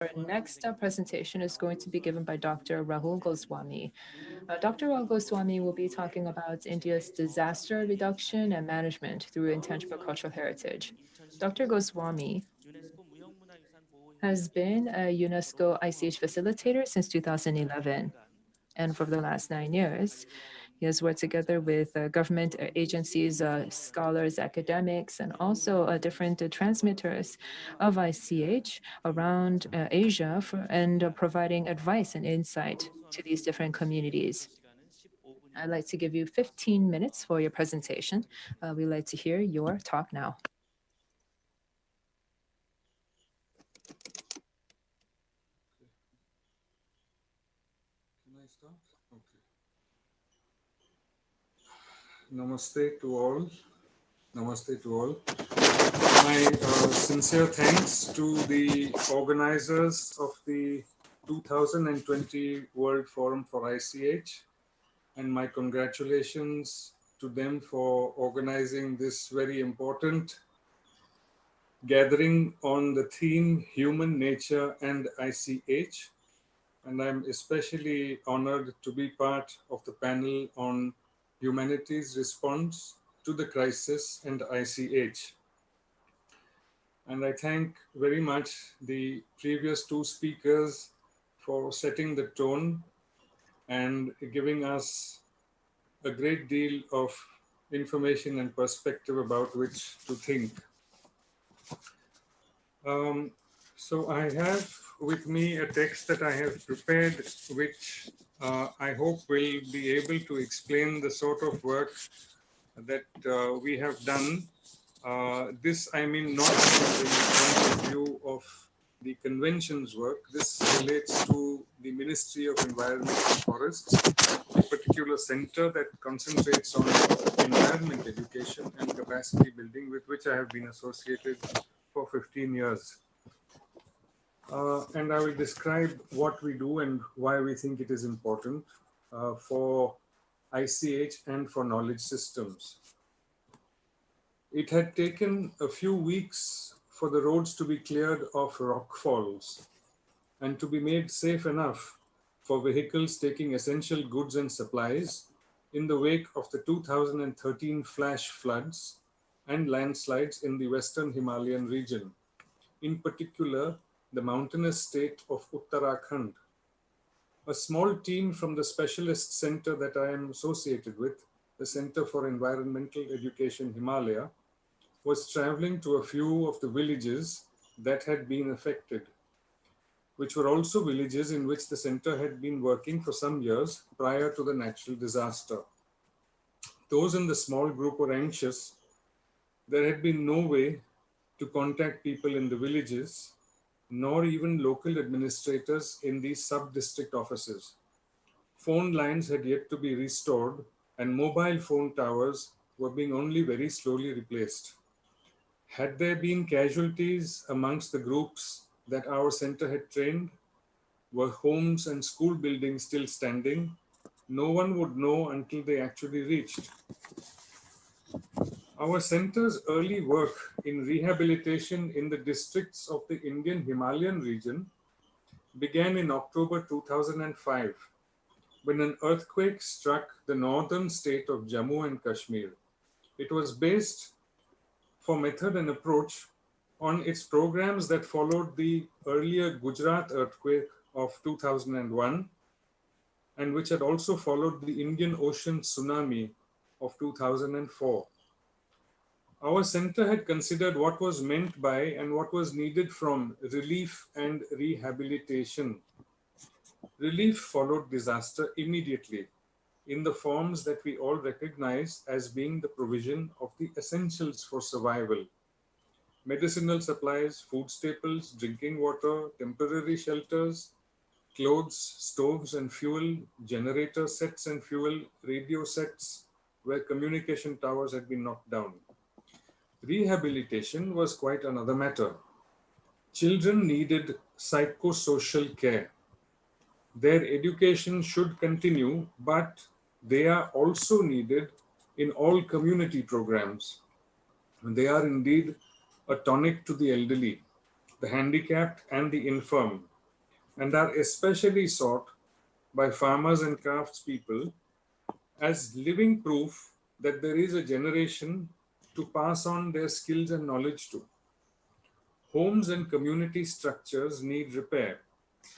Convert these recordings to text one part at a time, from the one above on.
Our next presentation is going to be given by Dr. Rahul Goswami. Dr. Rahul Goswami will be talking about India's disaster reduction and management through intangible cultural heritage. Dr. Goswami has been a UNESCO ICH facilitator since 2011. And for the last 9 years, he has worked together with government agencies, scholars, academics, and also different transmitters of ICH around Asia and providing advice and insight to these different communities. I'd like to give you 15 minutes for your presentation. We'd like to hear your talk now. Can I start? Okay. Namaste to all. Namaste to all. My sincere thanks to the organizers of the 2020 World Forum for ICH, and my congratulations to them for organizing this very important gathering on the theme Human Nature and ICH. And I'm especially honored to be part of the panel on humanity's response to the crisis and ICH. And I thank very much the previous two speakers for setting the tone and giving us a great deal of information and perspective about which to think. So I have with me a text that I have prepared, which I hope will be able to explain the sort of work that we have done. This, I mean, not from the point of view of the convention's work. This relates to the Ministry of Environment and Forests, a particular center that concentrates on environment education and capacity building, with which I have been associated for 15 years. And I will describe what we do and why we think it is important for ICH and for knowledge systems. It had taken a few weeks for the roads to be cleared of rockfalls and to be made safe enough for vehicles taking essential goods and supplies in the wake of the 2013 flash floods and landslides in the western Himalayan region, in particular the mountainous state of Uttarakhand. A small team from the specialist center that I am associated with, the Center for Environmental Education Himalaya, was traveling to a few of the villages that had been affected, which were also villages in which the center had been working for some years prior to the natural disaster. Those in the small group were anxious. There had been no way to contact people in the villages, nor even local administrators in these sub-district offices. Phone lines had yet to be restored, and mobile phone towers were being only very slowly replaced. Had there been casualties amongst the groups that our center had trained? Were homes and school buildings still standing? No one would know until they actually reached. Our center's early work in rehabilitation in the districts of the Indian Himalayan region began in October 2005 when an earthquake struck the northern state of Jammu and Kashmir. It was based for method and approach on its programs that followed the earlier Gujarat earthquake of 2001 and which had also followed the Indian Ocean tsunami of 2004. Our center had considered what was meant by and what was needed from relief and rehabilitation. Relief followed disaster immediately in the forms that we all recognize as being the provision of the essentials for survival: medicinal supplies, food staples, drinking water, temporary shelters, clothes, stoves and fuel, generator sets and fuel, radio sets where communication towers had been knocked down. Rehabilitation was quite another matter. Children needed psychosocial care. Their education should continue, but they are also needed in all community programs. They are indeed a tonic to the elderly, the handicapped, and the infirm. and are especially sought by farmers and craftspeople as living proof that there is a generation to pass on their skills and knowledge to. Homes and community structures need repair,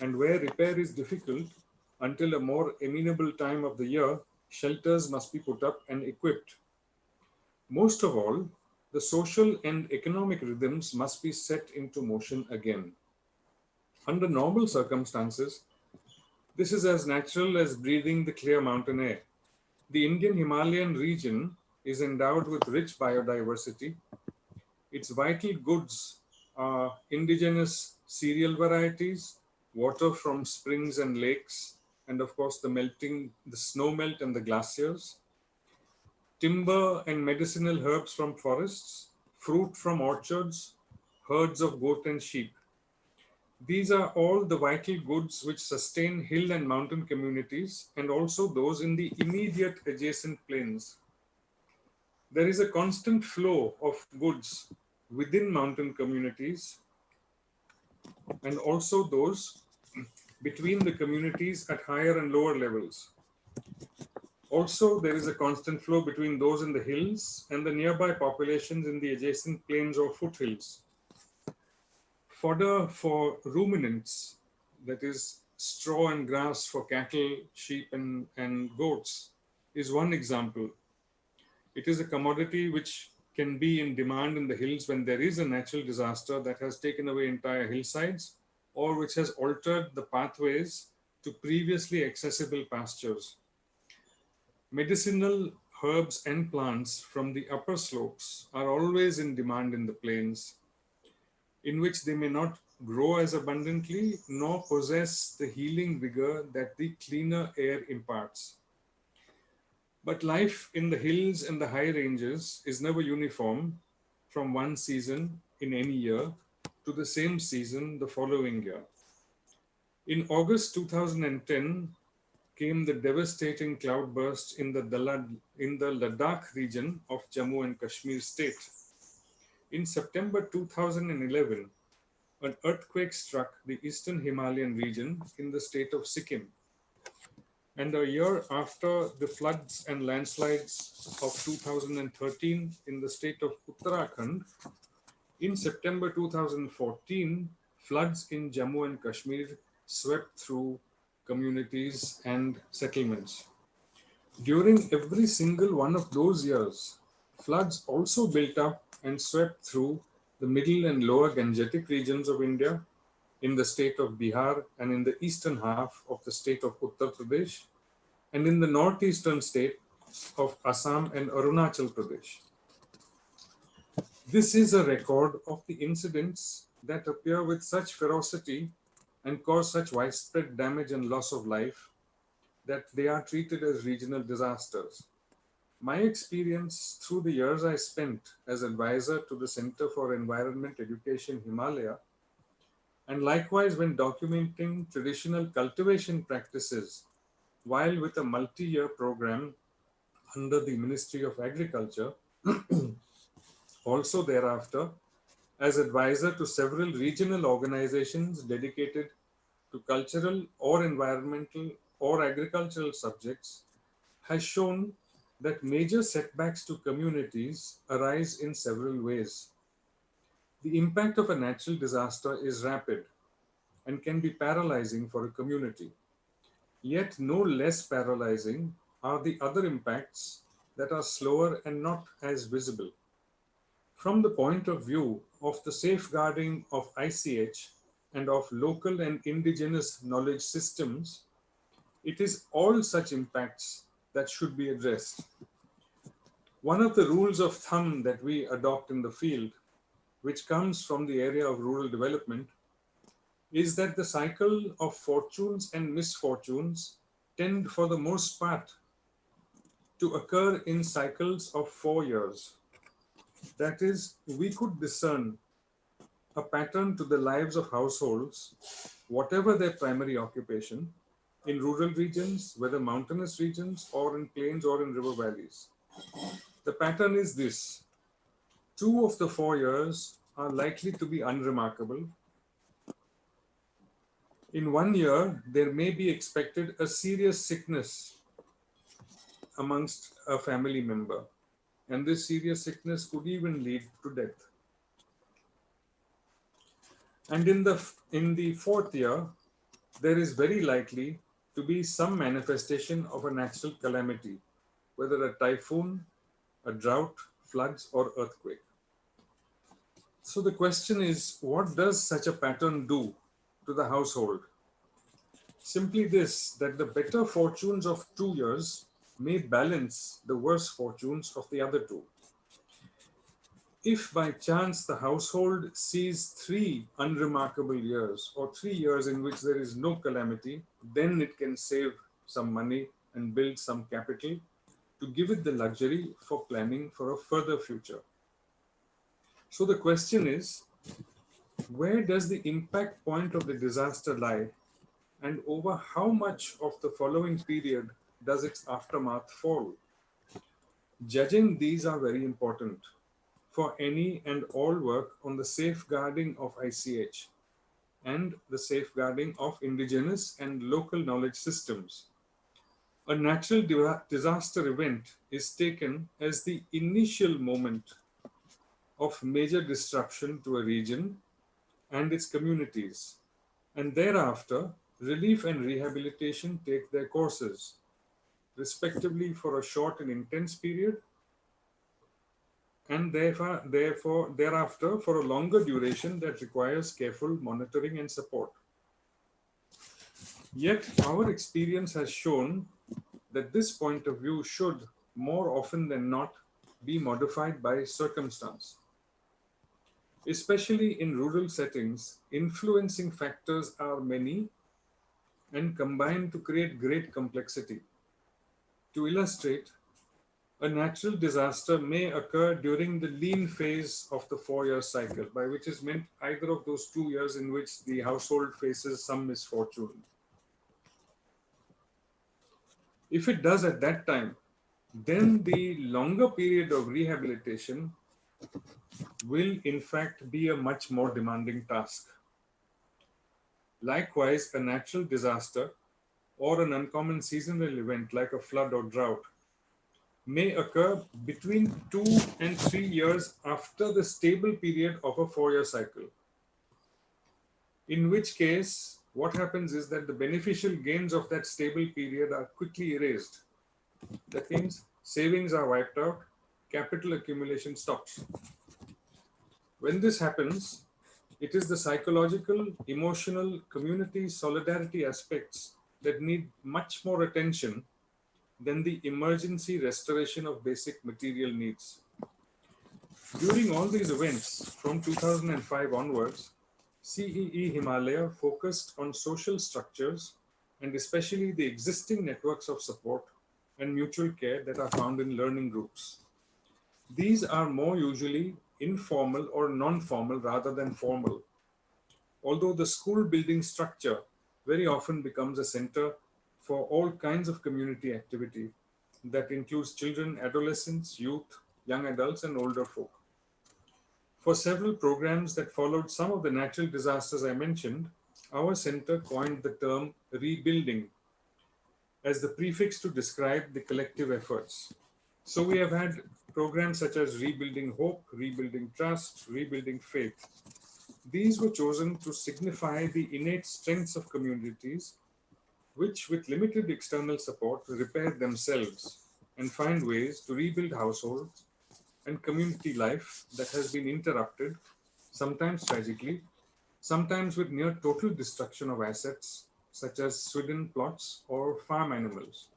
and where repair is difficult, until a more amenable time of the year, shelters must be put up and equipped. Most of all, the social and economic rhythms must be set into motion again. Under normal circumstances, this is as natural as breathing the clear mountain air. The Indian Himalayan region is endowed with rich biodiversity. Its vital goods are indigenous cereal varieties, water from springs and lakes, and of course the snow melt and the glaciers, timber and medicinal herbs from forests, fruit from orchards, herds of goat and sheep. These are all the vital goods which sustain hill and mountain communities and also those in the immediate adjacent plains. There is a constant flow of goods within mountain communities and also those between the communities at higher and lower levels. Also, there is a constant flow between those in the hills and the nearby populations in the adjacent plains or foothills. Fodder for ruminants, that is, straw and grass for cattle, sheep, and goats, is one example. It is a commodity which can be in demand in the hills when there is a natural disaster that has taken away entire hillsides or which has altered the pathways to previously accessible pastures. Medicinal herbs and plants from the upper slopes are always in demand in the plains, in which they may not grow as abundantly nor possess the healing vigor that the cleaner air imparts. But life in the hills and the high ranges is never uniform from one season in any year to the same season the following year. In August 2010 came the devastating cloudburst in the Ladakh region of Jammu and Kashmir state. In September 2011, an earthquake struck the eastern Himalayan region in the state of Sikkim. And a year after the floods and landslides of 2013 in the state of Uttarakhand, in September 2014, floods in Jammu and Kashmir swept through communities and settlements. During every single one of those years, floods also built up and swept through the middle and lower Gangetic regions of India, in the state of Bihar and in the eastern half of the state of Uttar Pradesh, and in the northeastern state of Assam and Arunachal Pradesh. This is a record of the incidents that appear with such ferocity and cause such widespread damage and loss of life that they are treated as regional disasters. My experience through the years I spent as advisor to the Center for Environment Education Himalaya, and likewise when documenting traditional cultivation practices while with a multi-year program under the Ministry of Agriculture, also thereafter as advisor to several regional organizations dedicated to cultural or environmental or agricultural subjects, has shown that major setbacks to communities arise in several ways. The impact of a natural disaster is rapid and can be paralyzing for a community. Yet no less paralyzing are the other impacts that are slower and not as visible. From the point of view of the safeguarding of ICH and of local and indigenous knowledge systems, it is all such impacts that should be addressed. One of the rules of thumb that we adopt in the field, which comes from the area of rural development, is that the cycle of fortunes and misfortunes tend for the most part to occur in cycles of 4 years. That is, we could discern a pattern to the lives of households, whatever their primary occupation, in rural regions, whether mountainous regions, or in plains or in river valleys. The pattern is this: 2 of the 4 years are likely to be unremarkable. In 1 year, there may be expected a serious sickness amongst a family member, and this serious sickness could even lead to death. And in the fourth year, there is very likely to be some manifestation of a natural calamity, whether a typhoon, a drought, floods, or earthquake. So the question is, what does such a pattern do to the household? Simply this, that the better fortunes of 2 years may balance the worse fortunes of the other two. If by chance the household sees 3 unremarkable years or 3 years in which there is no calamity, then it can save some money and build some capital to give it the luxury for planning for a further future. So the question is, where does the impact point of the disaster lie, and over how much of the following period does its aftermath fall? Judging these are very important for any and all work on the safeguarding of ICH and the safeguarding of indigenous and local knowledge systems. A natural disaster event is taken as the initial moment of major disruption to a region and its communities, and thereafter relief and rehabilitation take their courses, respectively for a short and intense period, and thereafter for a longer duration that requires careful monitoring and support. Yet our experience has shown that this point of view should, more often than not, be modified by circumstance. Especially in rural settings, influencing factors are many and combine to create great complexity. To illustrate, a natural disaster may occur during the lean phase of the 4 year cycle, by which is meant either of those 2 years in which the household faces some misfortune. If it does at that time, then the longer period of rehabilitation will in fact be a much more demanding task. Likewise, a natural disaster or an uncommon seasonal event like a flood or drought may occur between 2 and 3 years after the stable period of a 4 year cycle. In which case, what happens is that the beneficial gains of that stable period are quickly erased. That means savings are wiped out, capital accumulation stops. When this happens, it is the psychological, emotional, community solidarity aspects that need much more attention than the emergency restoration of basic material needs. During all these events, from 2005 onwards, CEE Himalaya focused on social structures and especially the existing networks of support and mutual care that are found in learning groups. These are more usually informal or non-formal rather than formal, although the school building structure very often becomes a center for all kinds of community activity that includes children, adolescents, youth, young adults, and older folk. For several programs that followed some of the natural disasters I mentioned, our center coined the term rebuilding as the prefix to describe the collective efforts. So we have had programs such as Rebuilding Hope, Rebuilding Trust, Rebuilding Faith. These were chosen to signify the innate strengths of communities which, with limited external support, repair themselves and find ways to rebuild households and community life that has been interrupted, sometimes tragically, sometimes with near total destruction of assets such as swidden plots or farm animals.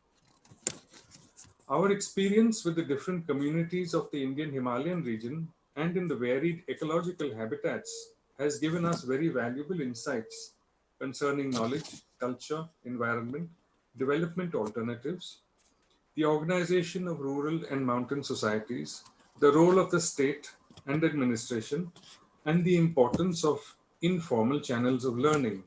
Our experience with the different communities of the Indian Himalayan region and in the varied ecological habitats has given us very valuable insights concerning knowledge, culture, environment, development alternatives, the organization of rural and mountain societies, the role of the state and administration, and the importance of informal channels of learning.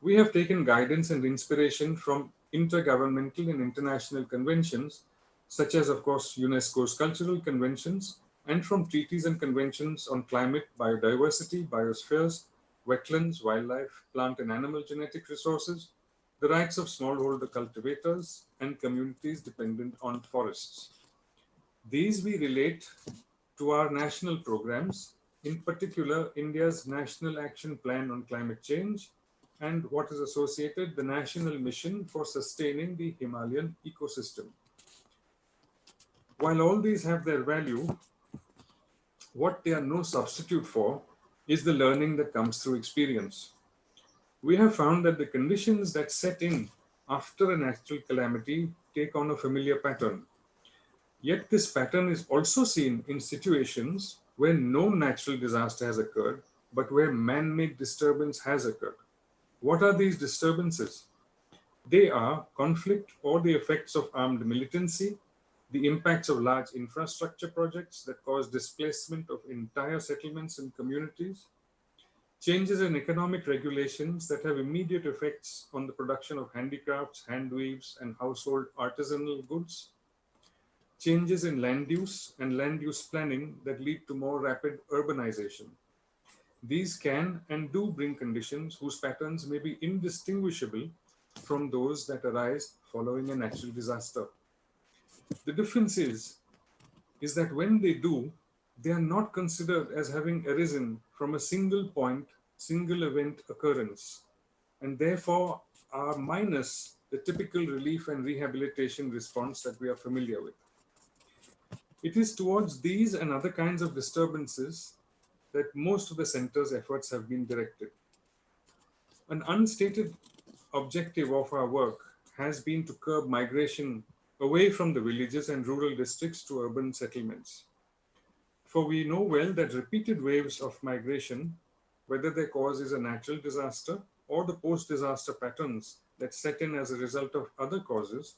We have taken guidance and inspiration from intergovernmental and international conventions, such as, of course, UNESCO's cultural conventions, and from treaties and conventions on climate, biodiversity, biospheres, wetlands, wildlife, plant and animal genetic resources, the rights of smallholder cultivators, and communities dependent on forests. These we relate to our national programs, in particular India's National Action Plan on Climate Change and what is associated, the National Mission for Sustaining the Himalayan Ecosystem. While all these have their value, what they are no substitute for is the learning that comes through experience. We have found that the conditions that set in after a natural calamity take on a familiar pattern. Yet this pattern is also seen in situations where no natural disaster has occurred, but where man-made disturbance has occurred. What are these disturbances? They are conflict or the effects of armed militancy, the impacts of large infrastructure projects that cause displacement of entire settlements and communities, changes in economic regulations that have immediate effects on the production of handicrafts, handweaves, and household artisanal goods, changes in land use and land use planning that lead to more rapid urbanization. These can and do bring conditions whose patterns may be indistinguishable from those that arise following a natural disaster. The difference is that when they do, they are not considered as having arisen from a single point, single event occurrence, and therefore are minus the typical relief and rehabilitation response that we are familiar with. It is towards these and other kinds of disturbances that most of the center's efforts have been directed. An unstated objective of our work has been to curb migration away from the villages and rural districts to urban settlements. For we know well that repeated waves of migration, whether their cause is a natural disaster or the post-disaster patterns that set in as a result of other causes,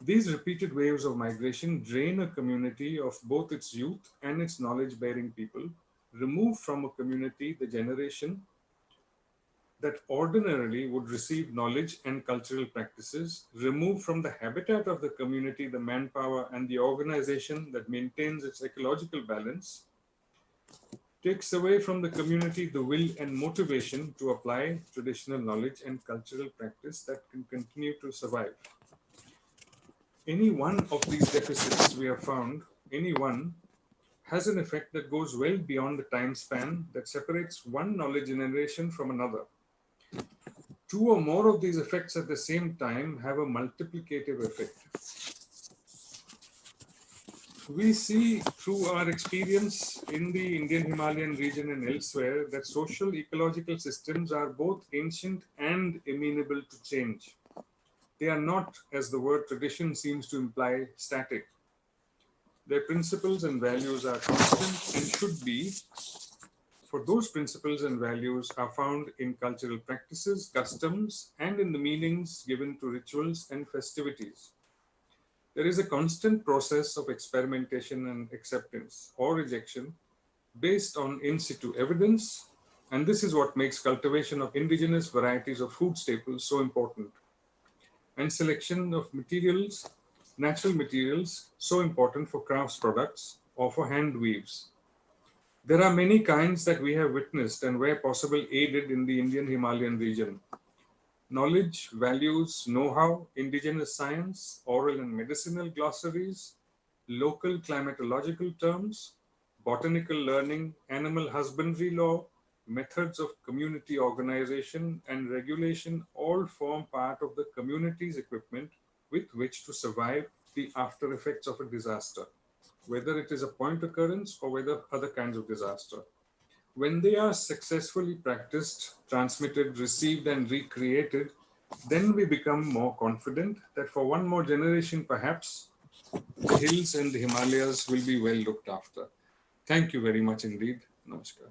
these repeated waves of migration drain a community of both its youth and its knowledge-bearing people, remove from a community the generation that ordinarily would receive knowledge and cultural practices, remove from the habitat of the community the manpower and the organization that maintains its ecological balance, takes away from the community the will and motivation to apply traditional knowledge and cultural practice that can continue to survive. Any one of these deficits we have found, any one, has an effect that goes well beyond the time span that separates one knowledge generation from another. Two or more of these effects at the same time have a multiplicative effect. We see through our experience in the Indian Himalayan region and elsewhere that social ecological systems are both ancient and amenable to change. They are not, as the word tradition seems to imply, static. Their principles and values are constant and should be, for those principles and values are found in cultural practices, customs, and in the meanings given to rituals and festivities. There is a constant process of experimentation and acceptance or rejection based on in situ evidence, and this is what makes cultivation of indigenous varieties of food staples so important, and selection of materials, natural materials, so important for crafts products or for hand weaves. There are many kinds that we have witnessed and where possible aided in the Indian Himalayan region. Knowledge, values, know-how, indigenous science, oral and medicinal glossaries, local climatological terms, botanical learning, animal husbandry law, methods of community organization and regulation all form part of the community's equipment with which to survive the after effects of a disaster, whether it is a point occurrence or whether other kinds of disaster. When they are successfully practiced, transmitted, received, and recreated, then we become more confident that for one more generation, perhaps, the hills and the Himalayas will be well looked after. Thank you very much indeed. Namaskar.